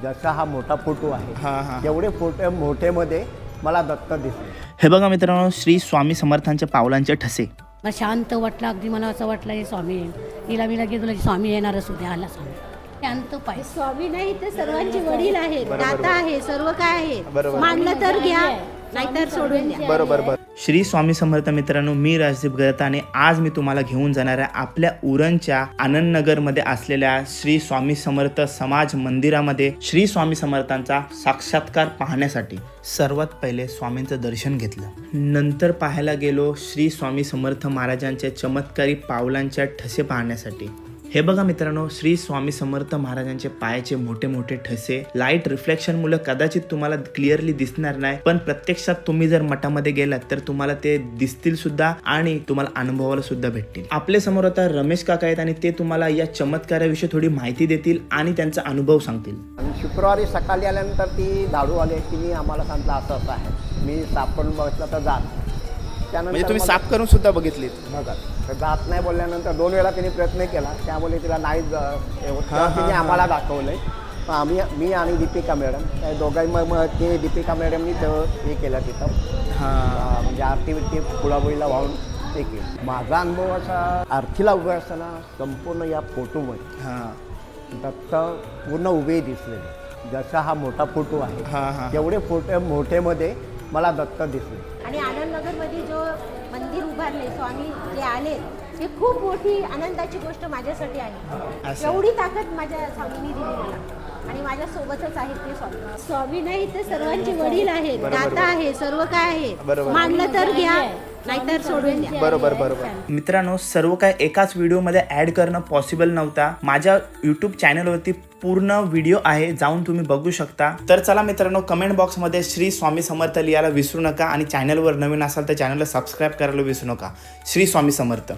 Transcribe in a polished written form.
जसा हा मोठा फोटो आहे हां हां तेवढे फोटो मोठेमध्ये मला दत्त दिसले. हे बघा मित्रांनो, श्री स्वामी समर्थांच्या पावलांचे ठसे. मला शांत वाटलं, अगदी मला असं वाटलं हे स्वामी येईल. हिला मी लगेच तुला स्वामी येणारच होते. आला स्वामी. शांत पाय. स्वामी नाही तर सर्वांचे वडील आहेत, दाता आहे, सर्व काय आहे. बरोबर. मानलं तर घ्या, नाहीतर सोडून द्या. बरोबर. श्री स्वामी समर्थ मित्रांनो, मी राजदीप गरताने आज मी तुम्हाला घेऊन जाणार आहे आपल्या उरणच्या आनंदनगरमध्ये असलेल्या श्री स्वामी समर्थ समाज मंदिरामध्ये श्री स्वामी समर्थांचा साक्षात्कार पाहण्यासाठी. सर्वात पहिले स्वामींचं दर्शन घेतलं, नंतर पाहायला गेलो श्री स्वामी समर्थ महाराजांच्या चमत्कारी पावलांच्या ठसे पाहण्यासाठी. हे बघा मित्रांनो, श्री स्वामी समर्थ महाराजांचे पायाचे मोठे मोठे ठसे लाईट रिफ्लेक्शन मुळे कदाचित तुम्हाला क्लिअरली दिसणार नाही, पण प्रत्यक्षात तुम्ही जर मठामध्ये गेलात तर तुम्हाला ते दिसतील सुद्धा आणि तुम्हाला अनुभवायला सुद्धा भेटतील. आपल्या समोर आता रमेश काका आहेत आणि ते तुम्हाला या चमत्काराविषयी थोडी माहिती देतील आणि त्यांचा अनुभव सांगतील. आणि शुक्रवारी सकाळी आल्यानंतर ती दाढू आले, तिने आम्हाला सांगितलं असं असं आहे. मी सापडून बघितलं तर जात. म्हणजे तुम्ही साफ करून सुद्धा बघितलीत? बघा, तर जात नाही बोलल्यानंतर 2 वेळा तिने प्रयत्न केला, त्यामुळे तिला नाही तिने आम्हाला दाखवलंय. मी आणि दीपिका मॅडम त्या दोघांनी मग ते दीपिका मॅडमनी हे केलं तिथं. हां म्हणजे आरती बिरती फुलाबुळीला वाहून ते केलं. माझा अनुभव असा, आरतीला उभे असताना संपूर्ण या फोटोमध्ये हां दत्त पूर्ण उभे दिसले. जसा हा मोठा फोटो आहे हां हां तेवढे फोटो मोठेमध्ये मला दत्त दिसले. आणि आनंदनगरमध्ये जो मंदिर उभारले स्वामी जे आले, ते खूप मोठी आनंदाची गोष्ट माझ्यासाठी आहे. असं. एवढी ताकद माझ्या स्वामींनी दिली मला आणि माझ्या सोबतच आहेत ते स्वामी. स्वामी नाही तर सर्वांचे वडील आहेत, दाता आहे, सर्व काय आहे. मानलं तर घ्या, नाहीतर सोडून द्या. बरोबर. मित्रांनो, सर्व काय एकाच व्हिडिओमध्ये ऍड करणं पॉसिबल नव्हता. माझ्या युट्यूब चॅनलवरती पूर्ण व्हिडिओ आहे, जाऊन तुम्ही बघू शकता. तर चला मित्रांनो, कमेंट बॉक्समध्ये श्री स्वामी समर्थ लिहायला विसरू नका आणि चॅनलवर नवीन असाल तर चॅनलला सबस्क्राईब करायला विसरू नका. श्री स्वामी समर्थ.